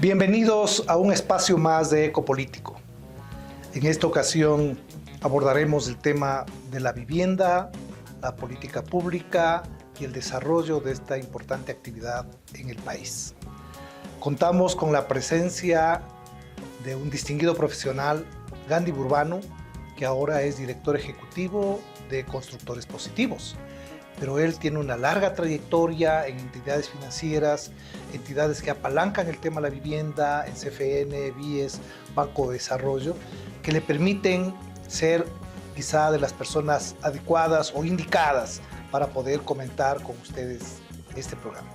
Bienvenidos a un espacio más de Ecopolítico. En esta ocasión abordaremos el tema de la vivienda, la política pública y el desarrollo de esta importante actividad en el país. Contamos con la presencia de un distinguido profesional, Gandhi Burbano, que ahora es director ejecutivo de Constructores Positivos. Pero él tiene una larga trayectoria en entidades financieras, entidades que apalancan el tema de la vivienda, en CFN, BIES, Banco de Desarrollo, que le permiten ser quizá de las personas adecuadas o indicadas para poder comentar con ustedes este programa.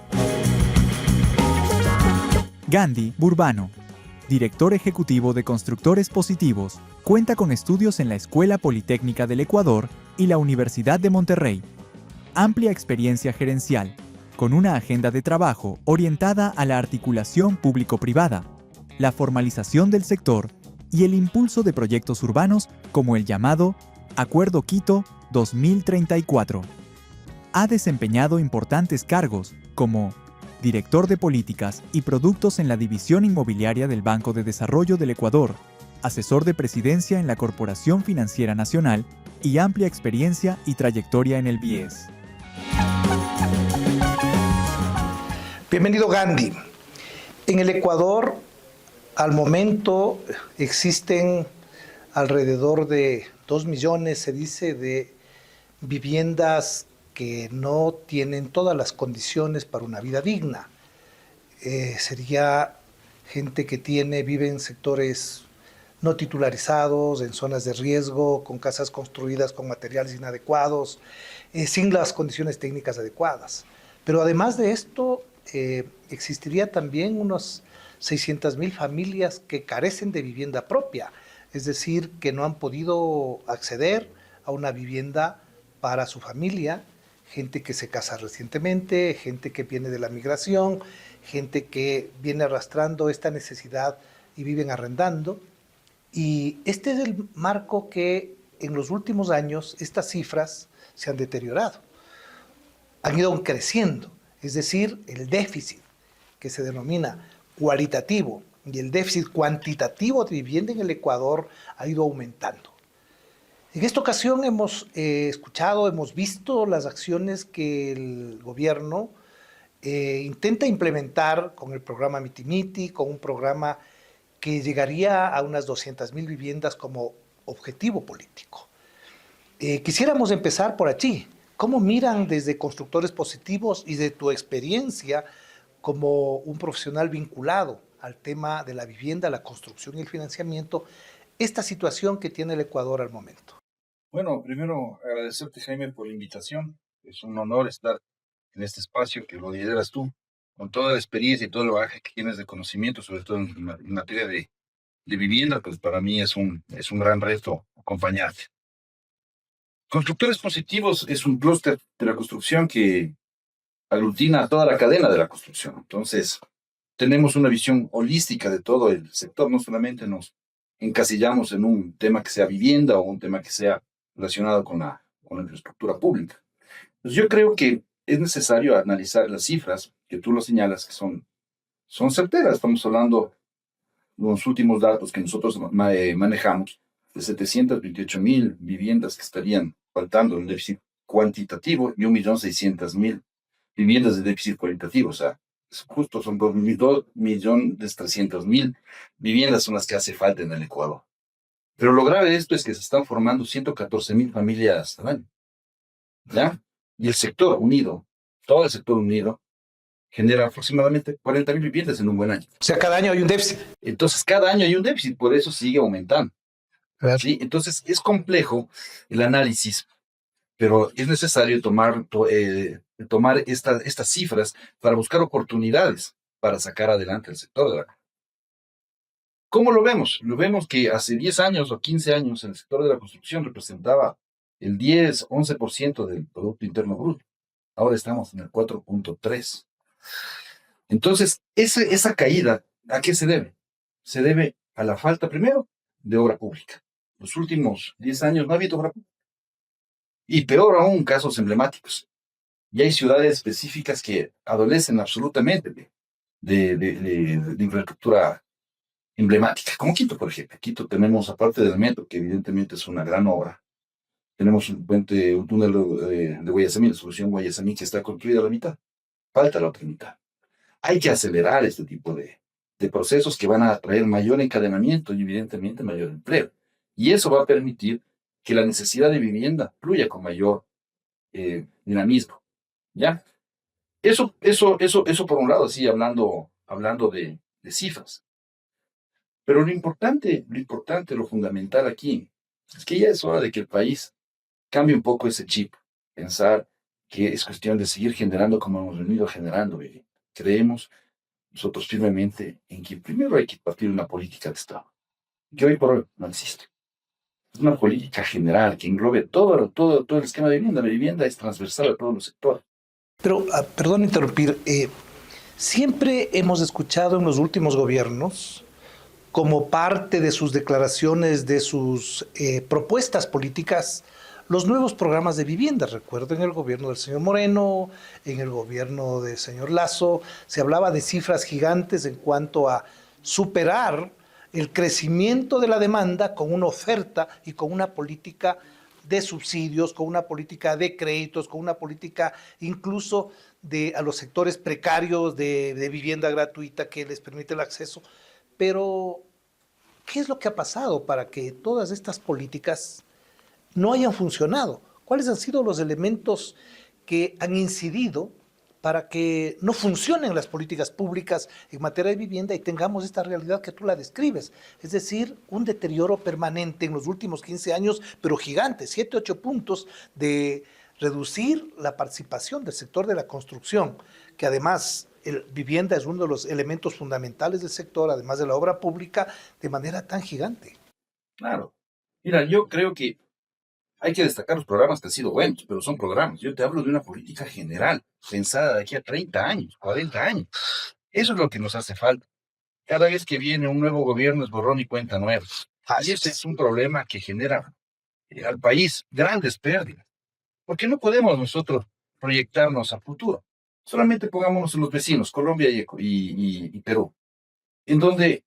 Gandhi Burbano, director ejecutivo de Constructores Positivos, cuenta con estudios en la Escuela Politécnica del Ecuador y la Universidad de Monterrey. Amplia experiencia gerencial, con una agenda de trabajo orientada a la articulación público-privada, la formalización del sector y el impulso de proyectos urbanos como el llamado Acuerdo Quito 2034. Ha desempeñado importantes cargos como director de políticas y productos en la División Inmobiliaria del Banco de Desarrollo del Ecuador, asesor de presidencia en la Corporación Financiera Nacional y amplia experiencia y trayectoria en el BIES. Bienvenido, Gandhi. En el Ecuador, al momento, existen alrededor de 2 millones, se dice, de viviendas que no tienen todas las condiciones para una vida digna. Sería gente que vive en sectores no titularizados, en zonas de riesgo, con casas construidas con materiales inadecuados, sin las condiciones técnicas adecuadas. Pero además de esto, existiría también unos 600,000 familias que carecen de vivienda propia, es decir, que no han podido acceder a una vivienda para su familia, gente que se casa recientemente, gente que viene de la migración, gente que viene arrastrando esta necesidad y viven arrendando. Y este es el marco que en los últimos años estas cifras se han deteriorado, han ido creciendo, es decir, el déficit que se denomina cualitativo y el déficit cuantitativo de vivienda en el Ecuador ha ido aumentando. En esta ocasión hemos escuchado, hemos visto las acciones que el gobierno intenta implementar con el programa Miti Miti, con un programa que llegaría a unas 200,000 viviendas como objetivo político. Quisiéramos empezar por allí. ¿Cómo miran desde Constructores Positivos y de tu experiencia como un profesional vinculado al tema de la vivienda, la construcción y el financiamiento, esta situación que tiene el Ecuador al momento? Bueno, primero agradecerte, Jaime, por la invitación. Es un honor estar en este espacio que lo lideras tú, con toda la experiencia y todo el bagaje que tienes de conocimiento, sobre todo en materia de vivienda, pues para mí es un gran reto acompañarte. Constructores Positivos es un clúster de la construcción que aglutina toda la cadena de la construcción. Entonces, tenemos una visión holística de todo el sector, no solamente nos encasillamos en un tema que sea vivienda o un tema que sea relacionado con la infraestructura pública. Pues yo creo que es necesario analizar las cifras, que tú lo señalas, que son certeras. Estamos hablando de los últimos datos que nosotros manejamos, de 728,000 viviendas que estarían faltando en déficit cuantitativo y 1.600.000 viviendas de déficit cualitativo. O sea, justo son 2.300.000 viviendas son las que hace falta en el Ecuador. Pero lo grave de esto es que se están formando 114,000 familias al año, ¿ya? Y el sector unido, todo el sector unido, genera aproximadamente 40,000 viviendas en un buen año. O sea, cada año hay un déficit. Entonces, cada año hay un déficit, por eso sigue aumentando. Claro. ¿Sí? Entonces, es complejo el análisis, pero es necesario tomar estas cifras para buscar oportunidades para sacar adelante el sector de la. ¿Cómo lo vemos? Lo vemos que hace 10 años o 15 años el sector de la construcción representaba el 10, 11% del Producto Interno Bruto. Ahora estamos en el 4.3. Entonces, esa caída, ¿a qué se debe? Se debe a la falta, primero, de obra pública. Los últimos 10 años no ha habido obra pública. Y peor aún, casos emblemáticos. Y hay ciudades específicas que adolecen absolutamente de infraestructura emblemática, como Quito, por ejemplo. Quito tenemos, aparte del metro, que evidentemente es una gran obra, tenemos un puente, un túnel de Guayasamín, la solución Guayasamín, que está construida a la mitad. Falta la otra mitad. Hay que acelerar este tipo de procesos que van a traer mayor encadenamiento y evidentemente mayor empleo. Y eso va a permitir que la necesidad de vivienda fluya con mayor dinamismo. ¿Ya? Eso por un lado, sí, hablando de cifras. Pero lo fundamental aquí es que ya es hora de que el país cambie un poco ese chip. Pensar que es cuestión de seguir generando como hemos venido generando. Creemos nosotros firmemente en que primero hay que partir de una política de Estado, que hoy por hoy no existe. Es una política general que englobe todo el esquema de vivienda. La vivienda es transversal a todos los sectores. Pero, perdón interrumpir, siempre hemos escuchado en los últimos gobiernos, como parte de sus declaraciones, de sus propuestas políticas, los nuevos programas de vivienda. Recuerdo en el gobierno del señor Moreno, en el gobierno del señor Lasso, se hablaba de cifras gigantes en cuanto a superar el crecimiento de la demanda con una oferta y con una política de subsidios, con una política de créditos, con una política incluso a los sectores precarios de vivienda gratuita que les permite el acceso. Pero, ¿qué es lo que ha pasado para que todas estas políticas no hayan funcionado? ¿Cuáles han sido los elementos que han incidido para que no funcionen las políticas públicas en materia de vivienda y tengamos esta realidad que tú la describes? Es decir, un deterioro permanente en los últimos 15 años, pero gigante, 7, 8 puntos de reducir la participación del sector de la construcción, que además vivienda es uno de los elementos fundamentales del sector, además de la obra pública, de manera tan gigante. Claro. Mira, yo creo que hay que destacar los programas que han sido buenos, pero son programas. Yo te hablo de una política general, pensada de aquí a 30 años, 40 años. Eso es lo que nos hace falta. Cada vez que viene un nuevo gobierno es borrón y cuenta nueva. Y este es un problema que genera al país grandes pérdidas. Porque no podemos nosotros proyectarnos a futuro. Solamente pongámonos en los vecinos, Colombia y Perú, en donde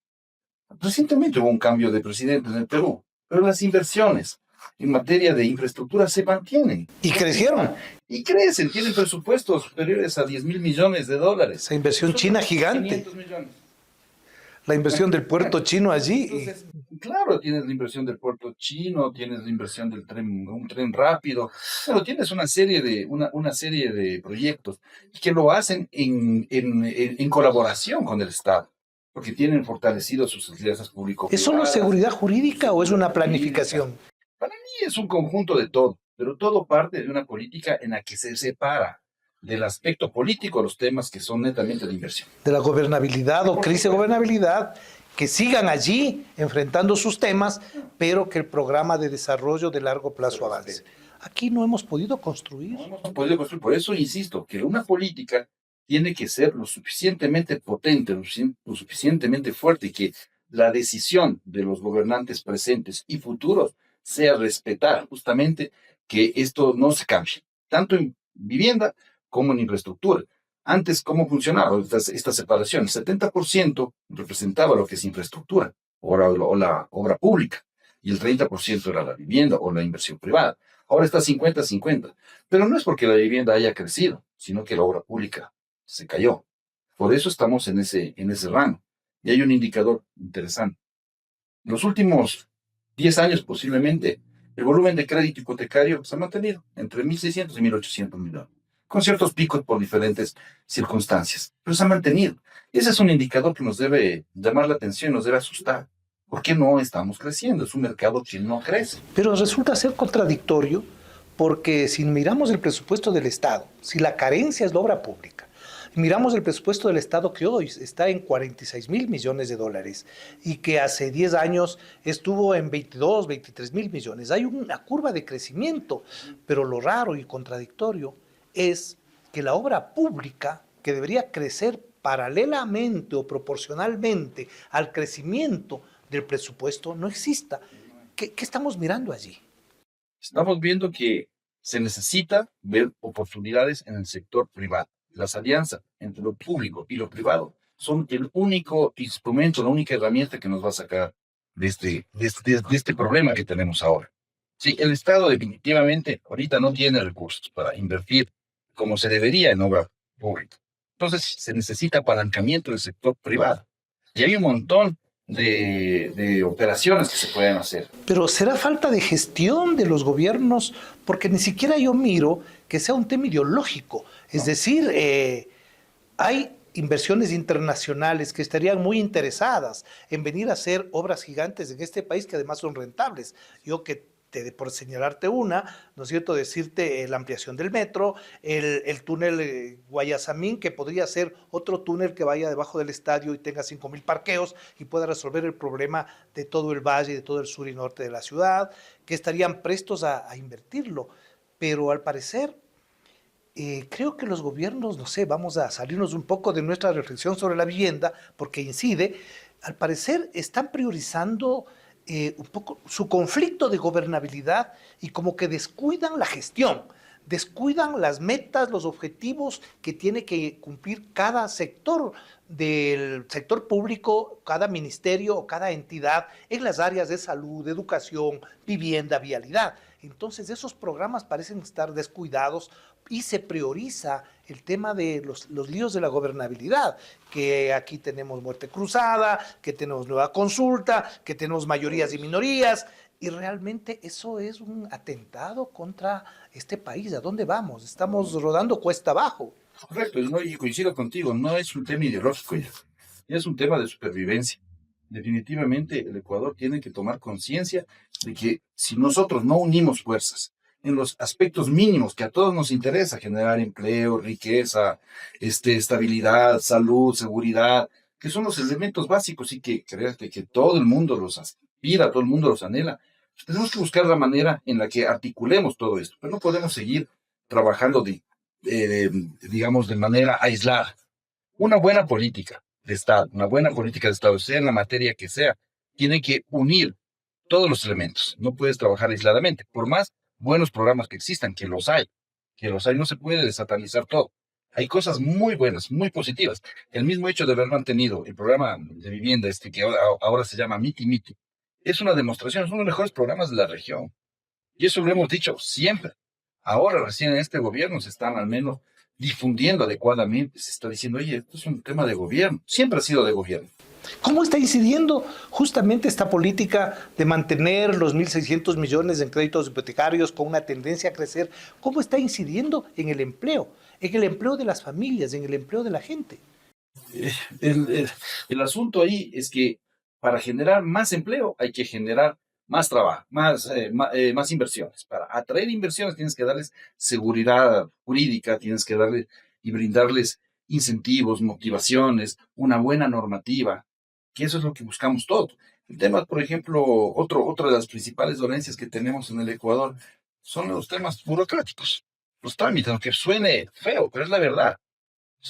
recientemente hubo un cambio de presidente en el Perú, pero las inversiones en materia de infraestructura se mantienen. Y crecieron. Y crecen, tienen presupuestos superiores a 10.000 millones de dólares. Esa inversión china gigante. 500 millones. La inversión del puerto chino allí. Entonces, claro, tienes la inversión del puerto chino, tienes la inversión del tren, un tren rápido, pero tienes una serie de proyectos que lo hacen en colaboración con el Estado, porque tienen fortalecido sus alianzas público-privadas. ¿Es solo seguridad jurídica o es una planificación? Para mí es un conjunto de todo, pero todo parte de una política en la que se separa del aspecto político los temas que son netamente de inversión. De la gobernabilidad o crisis de gobernabilidad, que sigan allí enfrentando sus temas, pero que el programa de desarrollo de largo plazo avance. Aquí no hemos podido construir. No hemos podido construir, por eso insisto, que una política tiene que ser lo suficientemente potente, lo suficientemente fuerte, y que la decisión de los gobernantes presentes y futuros sea respetar justamente que esto no se cambie, tanto en vivienda como en infraestructura. Antes, ¿cómo funcionaba esta separación? El 70% representaba lo que es infraestructura o la obra pública, y el 30% era la vivienda o la inversión privada. Ahora está 50-50, pero no es porque la vivienda haya crecido, sino que la obra pública se cayó. Por eso estamos en ese rango. Y hay un indicador interesante. Los últimos 10 años posiblemente, el volumen de crédito hipotecario se ha mantenido entre 1.600 y 1.800 millones, con ciertos picos por diferentes circunstancias, pero se ha mantenido. Y ese es un indicador que nos debe llamar la atención, nos debe asustar. ¿Por qué no estamos creciendo? Es un mercado que no crece. Pero resulta ser contradictorio porque si miramos el presupuesto del Estado, si la carencia es la obra pública, miramos el presupuesto del Estado que hoy está en 46.000 millones de dólares y que hace 10 años estuvo en 22, 23.000 millones. Hay una curva de crecimiento, pero lo raro y contradictorio es que la obra pública, que debería crecer paralelamente o proporcionalmente al crecimiento del presupuesto, no exista. ¿Qué estamos mirando allí? Estamos viendo que se necesita ver oportunidades en el sector privado. Las alianzas entre lo público y lo privado son el único instrumento, la única herramienta que nos va a sacar de este problema que tenemos ahora. Sí, el Estado definitivamente ahorita no tiene recursos para invertir como se debería en obra pública. Entonces se necesita apalancamiento del sector privado. Y hay un montón de operaciones que se pueden hacer. Pero será falta de gestión de los gobiernos, porque ni siquiera yo miro que sea un tema ideológico. Es decir, hay inversiones internacionales que estarían muy interesadas en venir a hacer obras gigantes en este país que además son rentables. Yo que por señalarte una, ¿no es cierto?, decirte la ampliación del metro, el túnel Guayasamín, que podría ser otro túnel que vaya debajo del estadio y tenga 5.000 parqueos y pueda resolver el problema de todo el valle, de todo el sur y norte de la ciudad, que estarían prestos a invertirlo. Pero al parecer, creo que los gobiernos, no sé, vamos a salirnos un poco de nuestra reflexión sobre la vivienda, porque incide, al parecer están priorizando un poco su conflicto de gobernabilidad y como que descuidan la gestión, descuidan las metas, los objetivos que tiene que cumplir cada sector del sector público, cada ministerio o cada entidad en las áreas de salud, educación, vivienda, vialidad. Entonces esos programas parecen estar descuidados y se prioriza el tema de los líos de la gobernabilidad, que aquí tenemos muerte cruzada, que tenemos nueva consulta, que tenemos mayorías y minorías, y realmente eso es un atentado contra este país. ¿A dónde vamos? Estamos rodando cuesta abajo. Correcto, no, y coincido contigo, no es un tema ideológico ya es un tema de supervivencia. Definitivamente el Ecuador tiene que tomar conciencia de que si nosotros no unimos fuerzas en los aspectos mínimos que a todos nos interesa, generar empleo, riqueza, estabilidad, salud, seguridad, que son los elementos básicos y que créate que todo el mundo los aspira, todo el mundo los anhela, pues tenemos que buscar la manera en la que articulemos todo esto, pero no podemos seguir trabajando digamos, de manera aislada. Una buena política de Estado, sea en la materia que sea, tiene que unir todos los elementos. No puedes trabajar aisladamente. Por más buenos programas que existan, que los hay, no se puede desatanizar todo. Hay cosas muy buenas, muy positivas. El mismo hecho de haber mantenido el programa de vivienda, que ahora se llama Miti Miti, es una demostración, es uno de los mejores programas de la región. Y eso lo hemos dicho siempre. Ahora recién en este gobierno se están al menos difundiendo adecuadamente, se está diciendo, oye, esto es un tema de gobierno, siempre ha sido de gobierno. ¿Cómo está incidiendo justamente esta política de mantener los 1.600 millones en créditos hipotecarios con una tendencia a crecer? ¿Cómo está incidiendo en el empleo de las familias, en el empleo de la gente? El asunto ahí es que para generar más empleo hay que generar más trabajo, más inversiones. Para atraer inversiones tienes que darles seguridad jurídica, tienes que darles y brindarles incentivos, motivaciones, una buena normativa, que eso es lo que buscamos todos. El tema, por ejemplo, otra de las principales dolencias que tenemos en el Ecuador son los temas burocráticos, los trámites, aunque suene feo, pero es la verdad.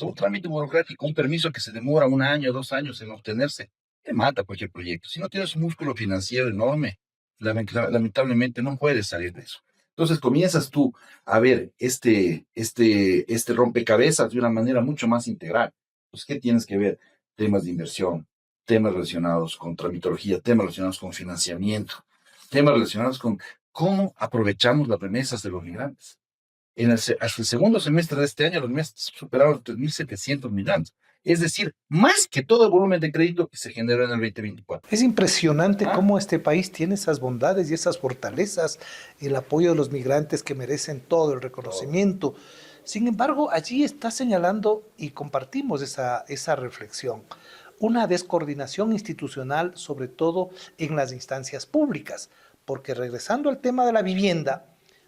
Un trámite burocrático, un permiso que se demora 1 año, 2 años en obtenerse, te mata cualquier proyecto. Si no tienes un músculo financiero enorme, lamentablemente no puedes salir de eso. Entonces comienzas tú a ver este rompecabezas de una manera mucho más integral. Pues, ¿qué tienes que ver? Temas de inversión, temas relacionados con tramitología, temas relacionados con financiamiento, temas relacionados con cómo aprovechamos las remesas de los migrantes. Hasta el segundo semestre de este año, los meses superaron los 3.700 millones. Es decir, más que todo el volumen de crédito que se generó en el 2024. Es impresionante cómo este país tiene esas bondades y esas fortalezas, el apoyo de los migrantes que merecen todo el reconocimiento. Sin embargo, allí está señalando, y compartimos esa reflexión, una descoordinación institucional, sobre todo en las instancias públicas, porque regresando al tema de la vivienda,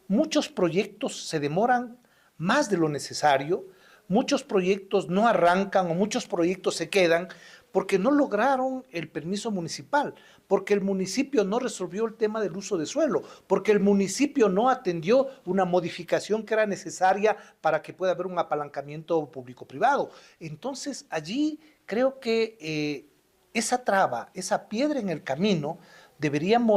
muchos proyectos se demoran más de lo necesario, muchos proyectos no arrancan o muchos proyectos se quedan porque no lograron el permiso municipal, porque el municipio no resolvió el tema del uso de suelo, porque el municipio no atendió una modificación que era necesaria para que pueda haber un apalancamiento público-privado. Entonces allí creo que esa traba, esa piedra en el camino, deberían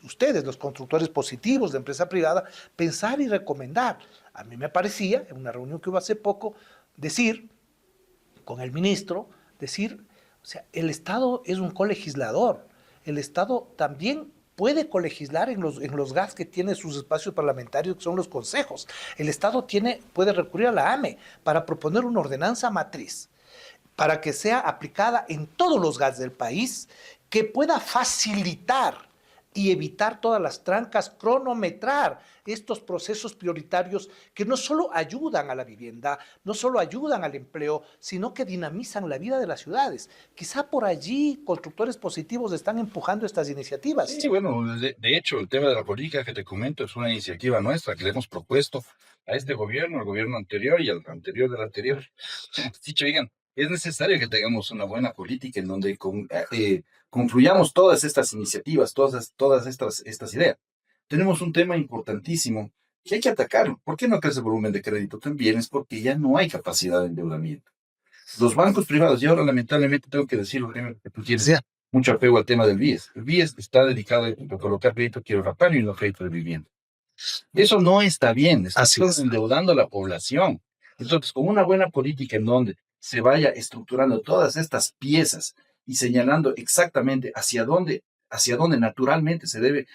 ustedes, los constructores positivos de empresa privada, pensar y recomendar. A mí me parecía, en una reunión que hubo hace poco, decir con el ministro decir, o sea, el Estado es un colegislador, el Estado también puede colegislar en los GACs que tiene sus espacios parlamentarios, que son los consejos. El Estado puede recurrir a la AME para proponer una ordenanza matriz, para que sea aplicada en todos los GACs del país, que pueda facilitar y evitar todas las trancas, cronometrar estos procesos prioritarios que no solo ayudan a la vivienda, no solo ayudan al empleo, sino que dinamizan la vida de las ciudades. Quizá por allí constructores positivos están empujando estas iniciativas. Sí, bueno, de hecho, el tema de la política que te comento es una iniciativa nuestra que le hemos propuesto a este gobierno, al gobierno anterior y al anterior del anterior. Dicho, digan, es necesario que tengamos una buena política en donde confluyamos todas estas iniciativas, todas estas ideas. Tenemos un tema importantísimo que hay que atacar. ¿Por qué no crece el volumen de crédito? También es porque ya no hay capacidad de endeudamiento. Los bancos privados, y ahora lamentablemente tengo que decirlo, que tú tienes mucho apego al tema del BIES. El BIES está dedicado a colocar crédito quiebrantario y no crédito de vivienda. Eso no está bien, está endeudando a la población. Entonces, con una buena política en donde se vaya estructurando todas estas piezas y señalando exactamente hacia dónde naturalmente se debe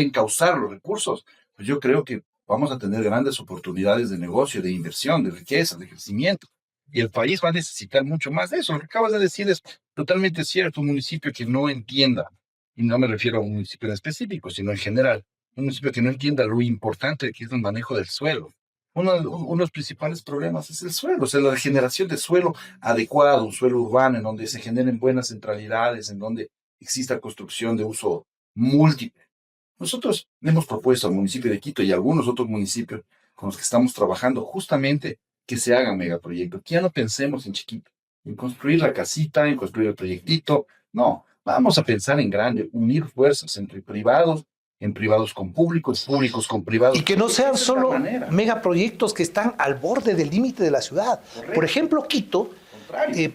encauzar los recursos, pues yo creo que vamos a tener grandes oportunidades de negocio, de inversión, de riqueza, de crecimiento. Y el país va a necesitar mucho más de eso. Lo que acabas de decir es totalmente cierto. Un municipio que no entienda, y no me refiero a un municipio en específico, sino en general, un municipio que no entienda lo importante que es el manejo del suelo. Uno de los principales problemas es el suelo, o sea, la generación de suelo adecuado, un suelo urbano en donde se generen buenas centralidades, en donde exista construcción de uso múltiple. Nosotros le hemos propuesto al municipio de Quito y a algunos otros municipios con los que estamos trabajando justamente que se hagan megaproyectos, que ya no pensemos en chiquito, en construir la casita, en construir el proyectito. No, vamos a pensar en grande, unir fuerzas entre privados, en privados con públicos, públicos con privados. Y que no sean solo megaproyectos que están al borde del límite de la ciudad. Correcto. Por ejemplo, Quito,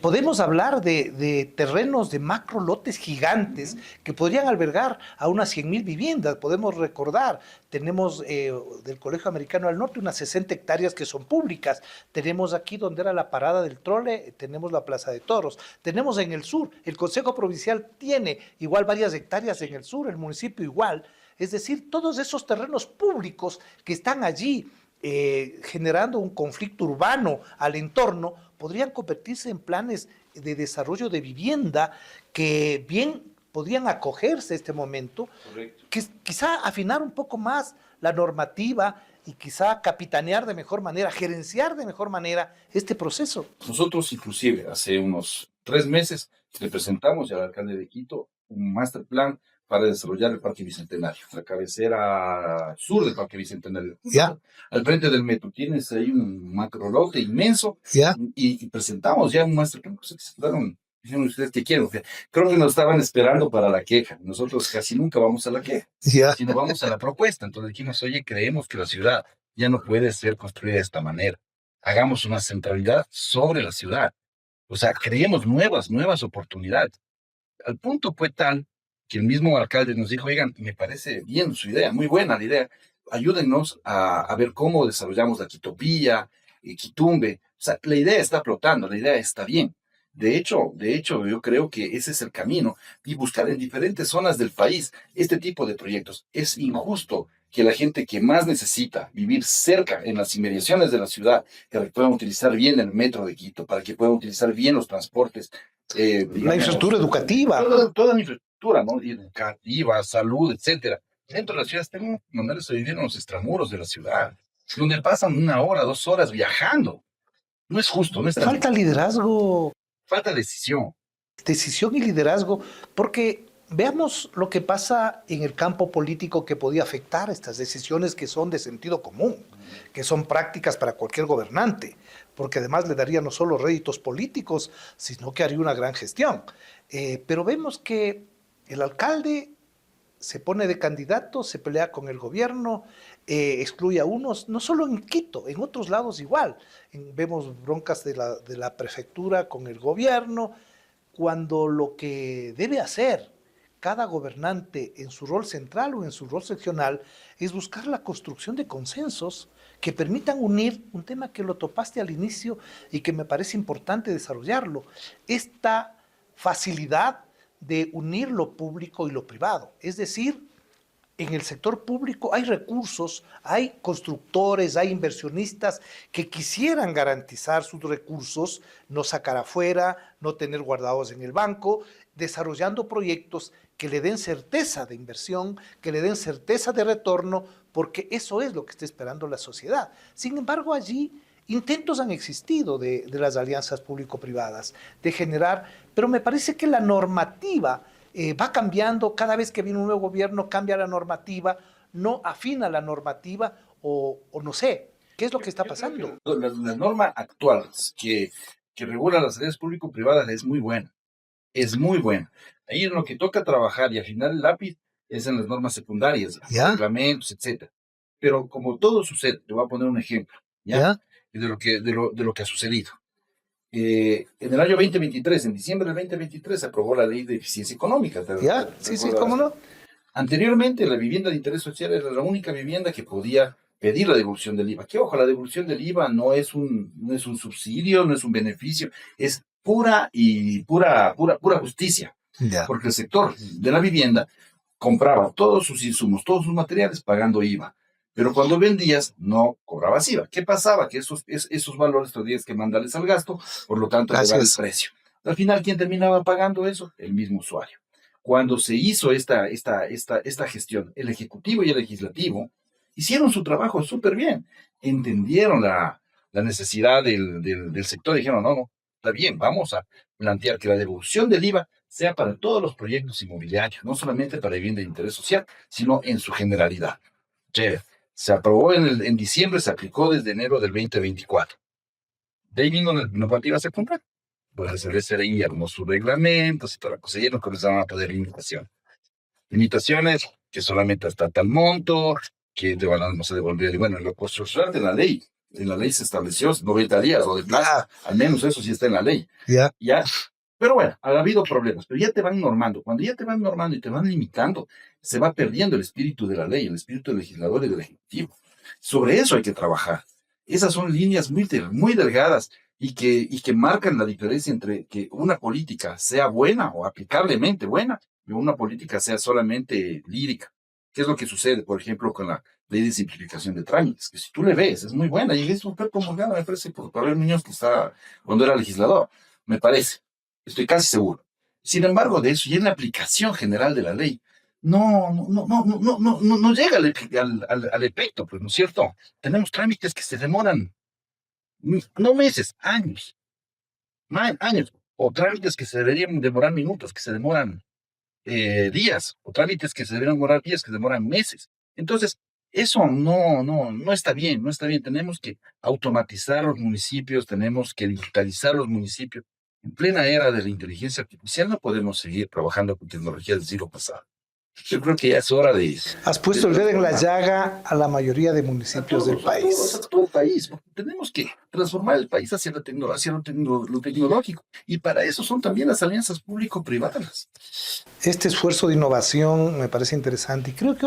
podemos hablar de terrenos, de macro lotes gigantes que podrían albergar a unas 100,000 viviendas. Podemos recordar, tenemos del Colegio Americano al Norte unas 60 hectáreas que son públicas. Tenemos aquí donde era la parada del trole, tenemos la Plaza de Toros. Tenemos en el sur, el Consejo Provincial tiene igual varias hectáreas en el sur, el municipio igual. Es decir, todos esos terrenos públicos que están allí generando un conflicto urbano al entorno, podrían convertirse en planes de desarrollo de vivienda que bien podrían acogerse a este momento, que quizá afinar un poco más la normativa y quizá capitanear de mejor manera, gerenciar de mejor manera este proceso. Nosotros inclusive hace unos 3 meses le presentamos al alcalde de Quito un master plan para desarrollar el Parque Bicentenario, la cabecera sur del Parque Bicentenario. Ya. Al frente del metro tienes ahí un macro lote inmenso. Ya. Y presentamos ya un master plan. Dijeron ustedes que quieren. Creo que nos estaban esperando para la queja. Nosotros casi nunca vamos a la queja, sino vamos a la propuesta. Entonces dijimos, oye, creemos que la ciudad ya no puede ser construida de esta manera. Hagamos una centralidad sobre la ciudad. O sea, creemos nuevas oportunidades. Al punto fue tal que el mismo alcalde nos dijo, oigan, me parece bien su idea, muy buena la idea, ayúdennos a ver cómo desarrollamos la Quitopía, Quitumbe. O sea, la idea está flotando, la idea está bien. De hecho, yo creo que ese es el camino, y buscar en diferentes zonas del país este tipo de proyectos. Es injusto que la gente que más necesita vivir cerca, en las inmediaciones de la ciudad, que puedan utilizar bien el metro de Quito, para que puedan utilizar bien los transportes. Digamos, la infraestructura educativa. Toda la infraestructura, ¿no? Educativa, salud, etcétera. Dentro de la ciudad tenemos que mandarles a vivir en los extramuros de la ciudad, donde pasan 1 hora, 2 horas viajando. No es justo, no es tan Falta liderazgo. Falta decisión. Decisión y liderazgo, porque veamos lo que pasa en el campo político que podía afectar estas decisiones que son de sentido común, que son prácticas para cualquier gobernante, porque además le daría no solo réditos políticos, sino que haría una gran gestión. Pero vemos que el alcalde se pone de candidato, se pelea con el gobierno, excluye a unos, no solo en Quito, en otros lados igual. Vemos broncas de la prefectura con el gobierno, cuando lo que debe hacer cada gobernante en su rol central o en su rol seccional es buscar la construcción de consensos que permitan unir un tema que lo topaste al inicio y que me parece importante desarrollarlo, esta facilidad de unir lo público y lo privado. Es decir, en el sector público hay recursos, hay constructores, hay inversionistas que quisieran garantizar sus recursos, no sacar afuera, no tener guardados en el banco, desarrollando proyectos que le den certeza de inversión, que le den certeza de retorno, porque eso es lo que está esperando la sociedad. Sin embargo, allí intentos han existido de las alianzas público-privadas, de generar, pero me parece que la normativa va cambiando, cada vez que viene un nuevo gobierno cambia la normativa, no afina la normativa o no sé, ¿qué es lo que está pasando? La norma actual que regula las áreas público-privadas es muy buena, es muy buena. Ahí en lo que toca trabajar y afinar el lápiz es en las normas secundarias, ¿Ya? reglamentos, etcétera. Pero como todo sucede, te voy a poner un ejemplo, ¿ya? ¿Ya? De lo que ha sucedido. En el año 2023, en diciembre del 2023, se aprobó la ley de eficiencia económica. ¿Ya? Sí, sí, ¿cómo no? Anteriormente, la vivienda de interés social era la única vivienda que podía pedir la devolución del IVA. Que ojo, la devolución del IVA no es un subsidio, no es un beneficio, es pura justicia, Ya. porque el sector de la vivienda compraba todos sus insumos, todos sus materiales pagando IVA. Pero cuando vendías, no cobrabas IVA. ¿Qué pasaba? Que esos valores tendrías que mandarles al gasto, por lo tanto, elevar el precio. Al final, ¿quién terminaba pagando eso? El mismo usuario. Cuando se hizo esta gestión, el Ejecutivo y el Legislativo hicieron su trabajo súper bien. Entendieron la necesidad del sector y dijeron, no, está bien, vamos a plantear que la devolución del IVA sea para todos los proyectos inmobiliarios, no solamente para vivienda de interés social, sino en su generalidad. Chévere. Se aprobó en diciembre, se aplicó desde enero del 2024. De ahí vino la normativa secundaria. Pues se leían sus reglamentos y toda la cosa, y no comenzaban a poner limitaciones. Limitaciones que solamente hasta tal monto, que vamos a devolver. Y bueno, en lo constitucional de la ley, en la ley se estableció 90 días o de plazo, al menos eso sí está en la ley. Ya. Pero bueno, ha habido problemas, pero ya te van normando. Cuando ya te van normando y te van limitando, se va perdiendo el espíritu de la ley, el espíritu del legislador y del ejecutivo. Sobre eso hay que trabajar. Esas son líneas muy delgadas y que marcan la diferencia entre que una política sea buena o aplicablemente buena y una política sea solamente lírica. ¿Qué es lo que sucede, por ejemplo, con la ley de simplificación de trámites? Que si tú le ves, es muy buena. Y es un Pepe Morgana, me parece, por Pablo Muñoz, que está cuando era legislador, me parece. Estoy casi seguro. Sin embargo, de eso y en la aplicación general de la ley, no llega al efecto, pues, ¿no es cierto? Tenemos trámites que se demoran, no meses, años, años, o trámites que se deberían demorar minutos, que se demoran días, o trámites que se deberían demorar días, que se demoran meses. Entonces, eso no está bien, no está bien. Tenemos que automatizar los municipios, tenemos que digitalizar los municipios. En plena era de la inteligencia artificial no podemos seguir trabajando con tecnologías del siglo pasado. Yo creo que ya es hora de... Has puesto el dedo en la llaga a la mayoría de municipios del país. A todo el país. Tenemos que transformar el país hacia lo tecnológico. Y para eso son también las alianzas público-privadas. Este esfuerzo de innovación me parece interesante y creo que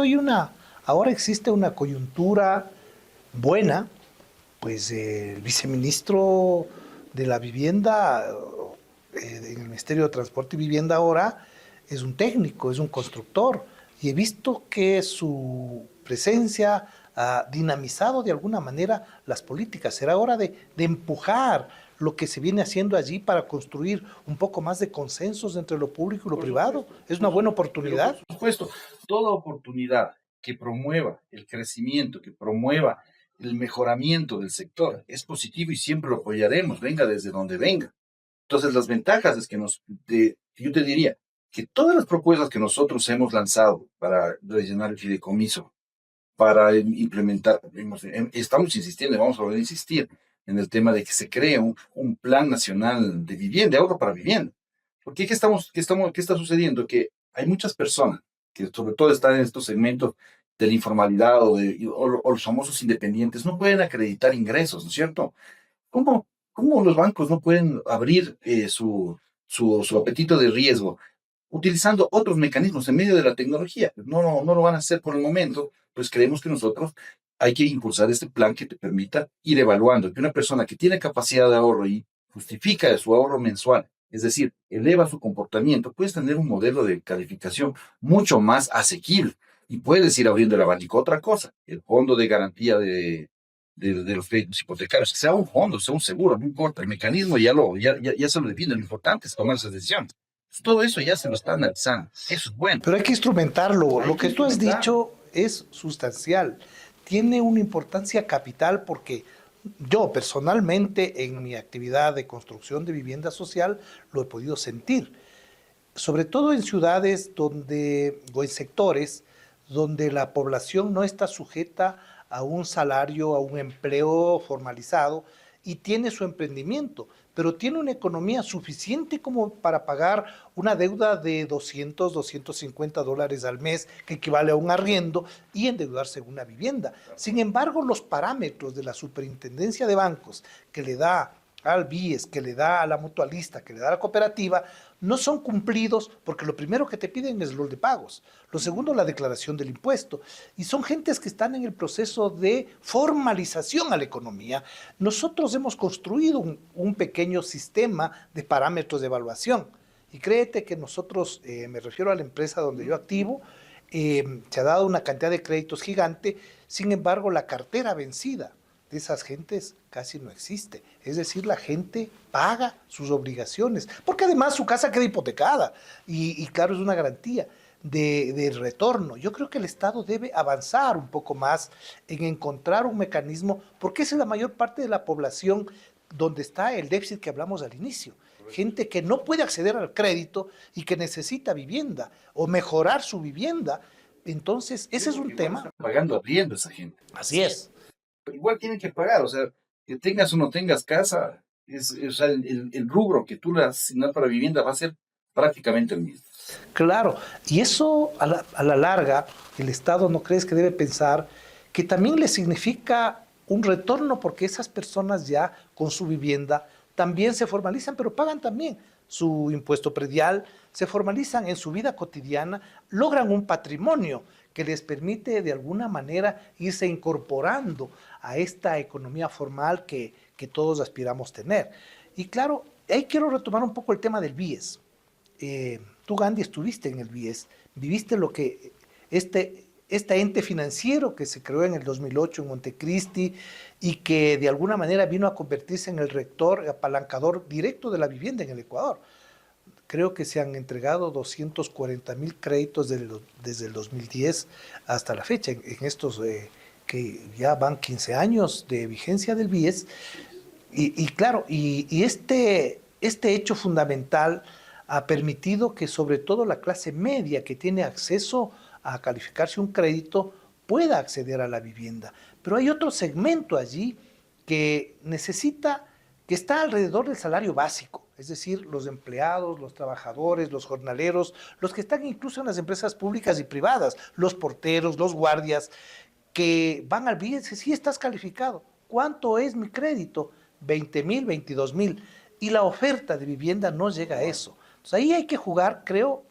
ahora existe una coyuntura buena, pues el viceministro de la Vivienda en el Ministerio de Transporte y Vivienda ahora es un técnico, es un constructor, y he visto que su presencia ha dinamizado de alguna manera las políticas. Será hora de empujar lo que se viene haciendo allí para construir un poco más de consensos entre lo público y lo privado. Es una buena oportunidad. Por supuesto, toda oportunidad que promueva el crecimiento, que promueva el mejoramiento del sector es positivo y siempre lo apoyaremos, venga desde donde venga. Entonces, las ventajas es que yo te diría, que todas las propuestas que nosotros hemos lanzado para rellenar el fideicomiso, para implementar, estamos insistiendo y vamos a volver a insistir en el tema de que se cree un plan nacional de vivienda, de ahorro para vivienda. Porque ¿qué está sucediendo? Que hay muchas personas que sobre todo están en estos segmentos de la informalidad o los famosos independientes, no pueden acreditar ingresos, ¿no es cierto? ¿Cómo los bancos no pueden abrir su apetito de riesgo utilizando otros mecanismos en medio de la tecnología. No lo van a hacer por el momento, pues creemos que nosotros hay que impulsar este plan que te permita ir evaluando que una persona que tiene capacidad de ahorro y justifica su ahorro mensual, es decir, eleva su comportamiento, puedes tener un modelo de calificación mucho más asequible y puedes ir abriendo el abanico. Otra cosa, el fondo de garantía de los créditos hipotecarios, que sea un fondo, sea un seguro, no importa, el mecanismo ya se lo define, lo importante es tomar esa decisión. Pues todo eso ya se lo está analizando, eso es bueno. Pero hay que instrumentarlo. Hay Lo que que tú has instrumentarlo. dicho es sustancial. Tiene una importancia capital porque yo personalmente en mi actividad de construcción de vivienda social lo he podido sentir, sobre todo en ciudades donde, o en sectores donde la población no está sujeta a un salario, a un empleo formalizado y tiene su emprendimiento, pero tiene una economía suficiente como para pagar una deuda de $250 al mes, que equivale a un arriendo, y endeudarse en una vivienda. Sin embargo, los parámetros de la superintendencia de bancos que le da al BIES, que le da a la mutualista, que le da a la cooperativa, no son cumplidos porque lo primero que te piden es el rol de pagos, lo segundo la declaración del impuesto, y son gentes que están en el proceso de formalización a la economía. Nosotros hemos construido un pequeño sistema de parámetros de evaluación, y créete que nosotros, me refiero a la empresa donde yo activo, se ha dado una cantidad de créditos gigante, sin embargo la cartera vencida de esas gentes casi no existe. Es decir, la gente paga sus obligaciones, porque además su casa queda hipotecada y claro, es una garantía de retorno. Yo creo que el Estado debe avanzar un poco más en encontrar un mecanismo, porque esa es la mayor parte de la población donde está el déficit que hablamos al inicio. Gente que no puede acceder al crédito y que necesita vivienda o mejorar su vivienda. Entonces, ese es un tema. Está pagando arriendo esa gente. Así es. Pero igual tienen que pagar, o sea, que tengas o no tengas casa, o sea, el rubro que tú le vas a asignar para vivienda va a ser prácticamente el mismo. Claro, y eso a la larga, el Estado no crees que debe pensar que también le significa un retorno porque esas personas ya con su vivienda también se formalizan, pero pagan también su impuesto predial, se formalizan en su vida cotidiana, logran un patrimonio que les permite de alguna manera irse incorporando a esta economía formal que todos aspiramos tener. Y claro, ahí quiero retomar un poco el tema del BIES. Tú, Gandhi, estuviste en el BIES, viviste lo que este ente financiero que se creó en el 2008 en Montecristi y que de alguna manera vino a convertirse en el rector, apalancador directo de la vivienda en el Ecuador. Creo que se han entregado 240,000 créditos desde el 2010 hasta la fecha, en estos que ya van 15 años de vigencia del BIES. Y claro, este hecho fundamental ha permitido que sobre todo la clase media que tiene acceso a calificarse un crédito pueda acceder a la vivienda. Pero hay otro segmento allí que necesita, que está alrededor del salario básico, es decir, los empleados, los trabajadores, los jornaleros, los que están incluso en las empresas públicas y privadas, los porteros, los guardias, que van al BIES y dicen, sí, estás calificado. ¿Cuánto es mi crédito? 20,000, 22,000. Y la oferta de vivienda no llega a eso. Entonces ahí hay que jugar, creo,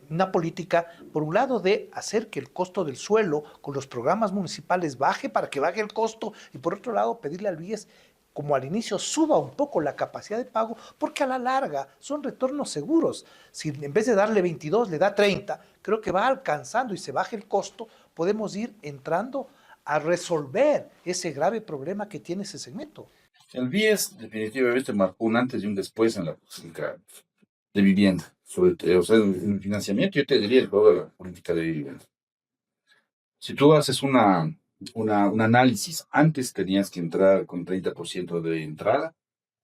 una política, por un lado, de hacer que el costo del suelo con los programas municipales baje para que baje el costo, y por otro lado, pedirle al BIES, como al inicio, suba un poco la capacidad de pago, porque a la larga son retornos seguros. Si en vez de darle 22 le da 30, creo que va alcanzando y se baja el costo, podemos ir entrando a resolver ese grave problema que tiene ese segmento. El BIES definitivamente marcó un antes y un después en la política de vivienda. O sea, en el financiamiento yo te diría toda la política de vivienda. Si tú haces un análisis, antes tenías que entrar con 30% de entrada,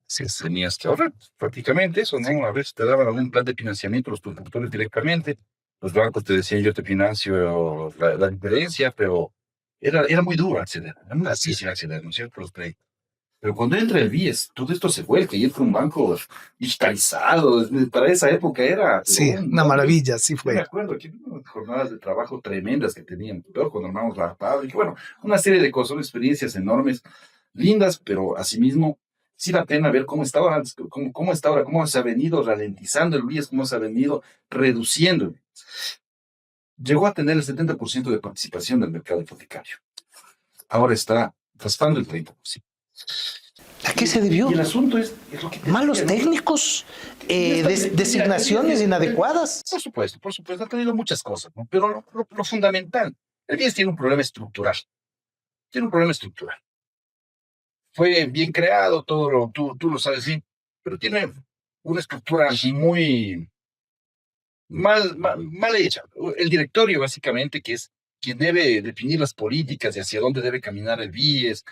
Sí, tenías que ahorrar prácticamente eso, ¿no? A veces te daban algún plan de financiamiento los productores directamente, los bancos te decían yo te financio la diferencia, pero era muy duro acceder, era muy difícil acceder, ¿no es cierto? Los créditos. Pero cuando entra el BIES, todo esto se vuelca y entra un banco digitalizado. Para esa época era... Sí, una maravilla, sí Yo me fue. acuerdo que unas jornadas de trabajo tremendas que teníamos, pero cuando armamos la fábrica, bueno, una serie de cosas, son experiencias enormes, lindas, pero asimismo sí la pena ver cómo está ahora, cómo está ahora, cómo se ha venido ralentizando el BIES, cómo se ha venido reduciendo. Llegó a tener el 70% de participación del mercado hipotecario. Ahora está raspando el 30%. ¿A qué se debió? Y el asunto es lo que te Malos decía, ¿no? técnicos, Mira, designaciones inadecuadas. Por supuesto, ha tenido muchas cosas, ¿no? Pero lo fundamental, el BIES tiene un problema estructural. Tiene un problema estructural. Fue bien creado, tú lo sabes bien, pero tiene una estructura muy mal hecha. El directorio, básicamente, que es quien debe definir las políticas y hacia dónde debe caminar el BIES,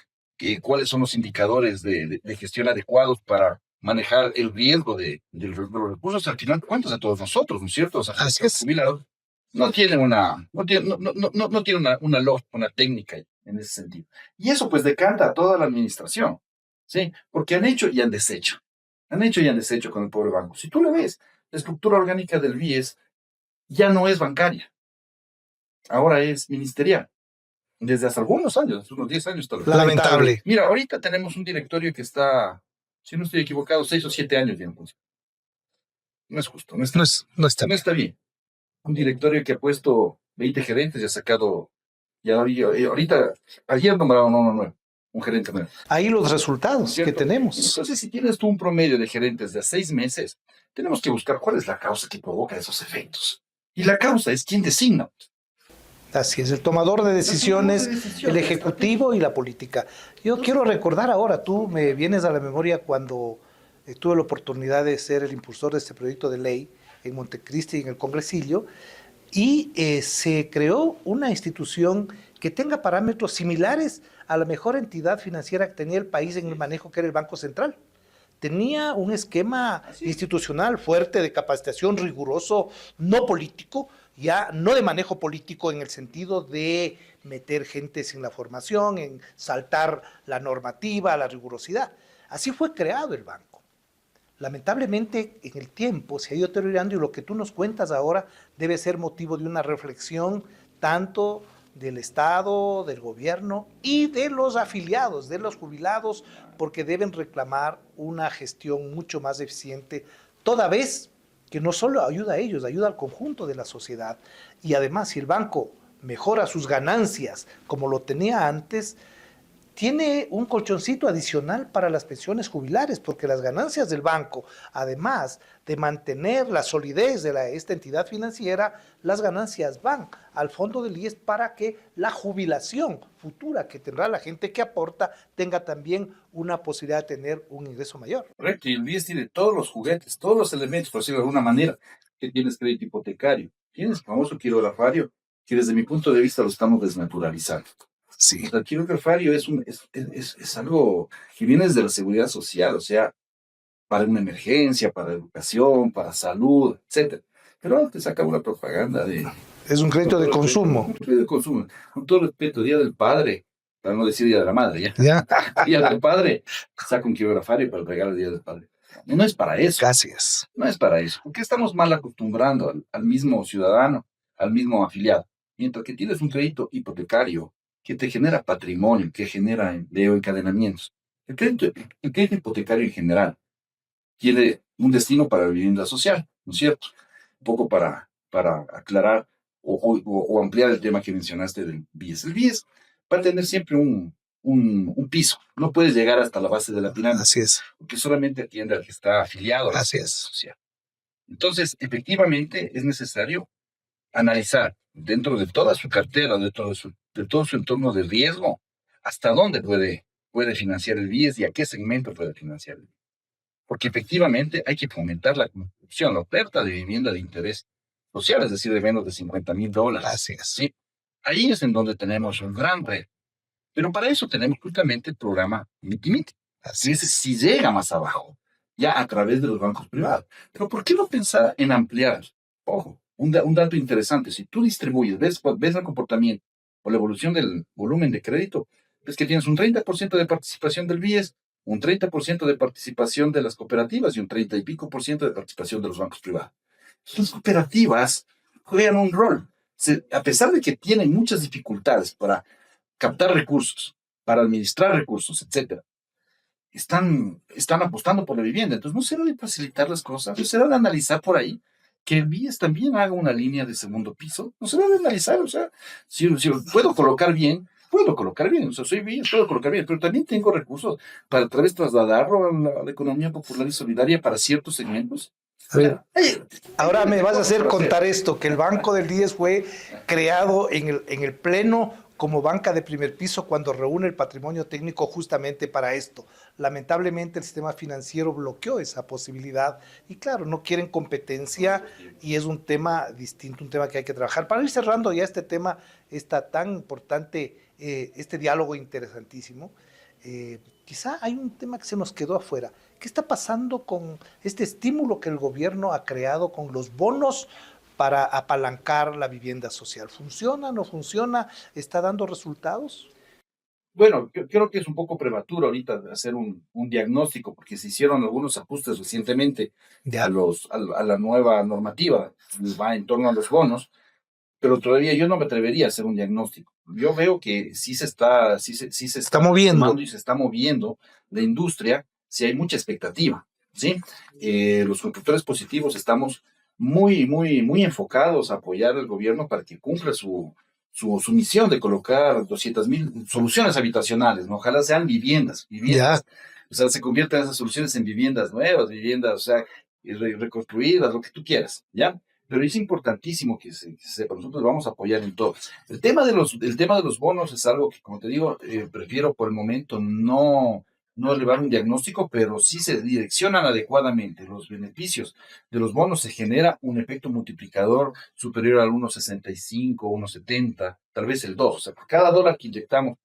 cuáles son los indicadores de gestión adecuados para manejar el riesgo de los recursos, al final cuentas a todos nosotros, ¿no es cierto? O sea, Así los es. jubilados no tienen no tiene una lógica, una técnica en ese sentido. Y eso pues decanta a toda la administración, ¿sí? Porque han hecho y han deshecho. Han hecho y han deshecho con el pobre banco. Si tú lo ves, la estructura orgánica del BIES ya no es bancaria, ahora es ministerial. Desde hace algunos años, unos 10 años tal vez. Lamentable. Mira, ahorita tenemos un directorio que está, si no estoy equivocado, 6 o 7 años ya en función. No es justo, No está no bien. está bien. Un directorio que ha puesto 20 gerentes y ha sacado, ahorita, ayer nombraron uno nuevo, un gerente nuevo. Ahí los resultados que ¿Cierto? tenemos. Entonces, si tienes tú un promedio de gerentes de 6 meses, tenemos que buscar cuál es la causa que provoca esos efectos. Y la causa es quién designa. Así es, el tomador de decisiones, el ejecutivo y la política. Yo quiero recordar ahora, tú me vienes a la memoria cuando tuve la oportunidad de ser el impulsor de este proyecto de ley en Montecristi, en el Congresillo, y se creó una institución que tenga parámetros similares a la mejor entidad financiera que tenía el país en el manejo, que era el Banco Central. Tenía un esquema institucional fuerte de capacitación riguroso, no político, ya no de manejo político en el sentido de meter gente sin la formación, en saltar la normativa, la rigurosidad. Así fue creado el banco. Lamentablemente en el tiempo se ha ido deteriorando y lo que tú nos cuentas ahora debe ser motivo de una reflexión tanto del Estado, del gobierno y de los afiliados, de los jubilados, porque deben reclamar una gestión mucho más eficiente, toda vez que no solo ayuda a ellos, ayuda al conjunto de la sociedad. Y además, si el banco mejora sus ganancias como lo tenía antes, tiene un colchoncito adicional para las pensiones jubilares, porque las ganancias del banco, además de mantener la solidez de esta entidad financiera, las ganancias van al fondo del IES para que la jubilación futura que tendrá la gente que aporta tenga también una posibilidad de tener un ingreso mayor. Correcto, y el BIES tiene todos los juguetes, todos los elementos, por decirlo de alguna manera, que tienes crédito hipotecario, tienes el famoso quirografario, que desde mi punto de vista lo estamos desnaturalizando. Sí. El quirografario es algo que viene desde la seguridad social, o sea, para una emergencia, para educación, para salud, etc. Pero ahora te saca una propaganda de... Es un crédito de consumo. Un crédito de consumo. Con todo respeto, Día del Padre, para no decir Día de la Madre, ¿ya? Día del Padre, saca un quirografario para regalar el Día del Padre. No es para eso. Gracias. No es para eso. Porque estamos mal acostumbrando al mismo ciudadano, al mismo afiliado. Mientras que tienes un crédito hipotecario que te genera patrimonio, que genera empleo, encadenamientos. El crédito hipotecario en general tiene un destino para la vivienda social, ¿no es cierto? Un poco para aclarar o ampliar el tema que mencionaste del BIES. El BIES va a tener siempre un piso. No puedes llegar hasta la base de la pirámide. Así es. Porque solamente atiende al que está afiliado a la Así seguridad es. social. Entonces, efectivamente, es necesario analizar dentro de toda su cartera, de todo su entorno de riesgo, hasta dónde puede financiar el BIES y a qué segmento puede financiar el BIES. Porque efectivamente hay que fomentar la construcción, la oferta de vivienda de interés social, es decir, de menos de $50,000. Así es. ¿Sí? Ahí es en donde tenemos un gran reto. Pero para eso tenemos justamente el programa MITI-MITI. Así Es si llega más abajo, ya a través de los bancos privados. Pero ¿por qué no pensar en ampliar? Ojo, un dato interesante. Si tú distribuyes, ves el comportamiento o la evolución del volumen de crédito, ves que tienes un 30% de participación del BIES, un 30% de participación de las cooperativas y un 30 y pico por ciento de participación de los bancos privados. Las cooperativas juegan un rol. A pesar de que tienen muchas dificultades para captar recursos, para administrar recursos, etc., están apostando por la vivienda. Entonces, no será de facilitar las cosas, no será de analizar por ahí que el BIES también haga una línea de segundo piso, no será de analizar, o sea, si puedo colocar bien, o sea, soy BIES, puedo colocar bien, pero también tengo recursos para otra vez trasladarlo a la economía popular y solidaria para ciertos segmentos. A ver, ahora me vas a hacer contar esto, que el Banco del 10 fue creado en el Pleno como banca de primer piso cuando reúne el patrimonio técnico justamente para esto. Lamentablemente el sistema financiero bloqueó esa posibilidad y claro, no quieren competencia y es un tema distinto, un tema que hay que trabajar. Para ir cerrando ya este tema, está tan importante, este diálogo interesantísimo, quizá hay un tema que se nos quedó afuera. ¿Qué está pasando con este estímulo que el gobierno ha creado con los bonos para apalancar la vivienda social? ¿Funciona, no funciona? ¿Está dando resultados? Bueno, yo creo que es un poco prematuro ahorita de hacer un diagnóstico, porque se hicieron algunos ajustes recientemente Ya. a la nueva normativa, va en torno a los bonos, pero todavía yo no me atrevería a hacer un diagnóstico. Yo veo que sí se Está moviendo. tomando y se está moviendo la industria, sí hay mucha expectativa, ¿sí? Los constructores positivos estamos muy enfocados a apoyar al gobierno para que cumpla su misión de colocar 200,000 soluciones habitacionales, ¿no? Ojalá sean viviendas. Ya. O sea, se conviertan esas soluciones en viviendas nuevas, viviendas, o sea, reconstruidas, lo que tú quieras, ¿ya? Pero es importantísimo que se sepa, nosotros vamos a apoyar en todo. El tema de los bonos es algo que, como te digo, prefiero por el momento no elevar un diagnóstico, pero sí se direccionan adecuadamente los beneficios de los bonos, se genera un efecto multiplicador superior al 1,65, 1,70, tal vez el 2. O sea, por cada dólar que inyectamos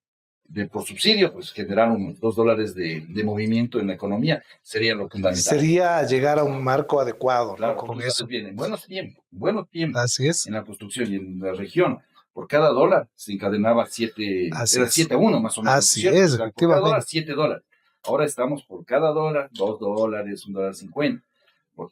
por subsidio, pues generar unos $2 de movimiento en la economía, sería lo fundamental. Sería llegar a un marco adecuado, Claro, ¿no? Con tú eso. sabes bien, en buenos tiempos Así es. en la construcción y en la región, por cada dólar se encadenaba Así era es. 7-1 más o menos. Así ¿cierto? es, O sea, por cada dólar, efectivamente. $7. Ahora estamos por cada dólar, $2, $1.50.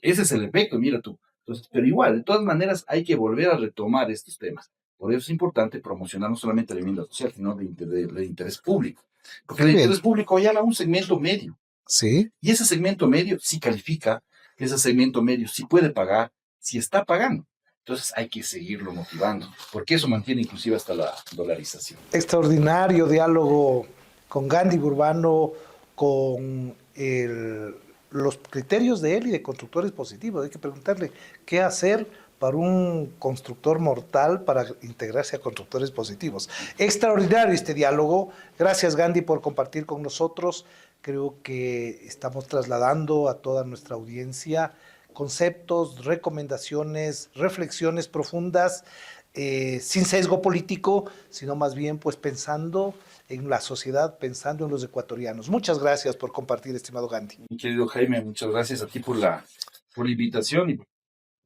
Ese es el efecto, mira tú. Entonces, pero igual, de todas maneras, hay que volver a retomar estos temas. Por eso es importante promocionar no solamente la vivienda social, sino de interés público. Porque el Bien. interés público ya era un segmento medio. Sí. Y ese segmento medio sí califica, ese segmento medio sí puede pagar, sí está pagando. Entonces hay que seguirlo motivando, porque eso mantiene inclusive hasta la dolarización. Extraordinario diálogo con Gandhi Burbano, con los criterios de él y de constructores positivos. Hay que preguntarle qué hacer para un constructor mortal para integrarse a constructores positivos. Extraordinario este diálogo. Gracias, Gandhi, por compartir con nosotros. Creo que estamos trasladando a toda nuestra audiencia conceptos, recomendaciones, reflexiones profundas, sin sesgo político, sino más bien pues pensando en la sociedad, pensando en los ecuatorianos. Muchas gracias por compartir, estimado Gandhi. Mi querido Jaime, muchas gracias a ti por la invitación y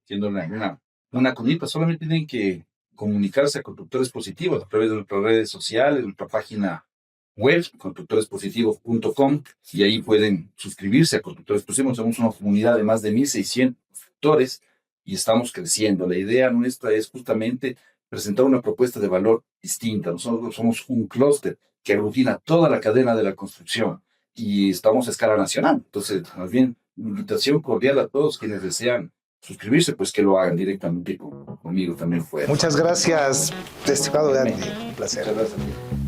siendo una conita. Solamente tienen que comunicarse a Constructores Positivos a través de nuestras redes sociales, nuestra página web, constructorespositivos.com, y ahí pueden suscribirse a Constructores Positivos. Somos una comunidad de más de 1,600 constructores y estamos creciendo. La idea nuestra es justamente presentar una propuesta de valor distinta. Nosotros somos un clúster que aglutina toda la cadena de la construcción y estamos a escala nacional. Entonces, más bien, una invitación cordial a todos quienes desean suscribirse, pues que lo hagan directamente conmigo también fuera. Muchas gracias, estimado Gandhi. Un placer. Muchas gracias.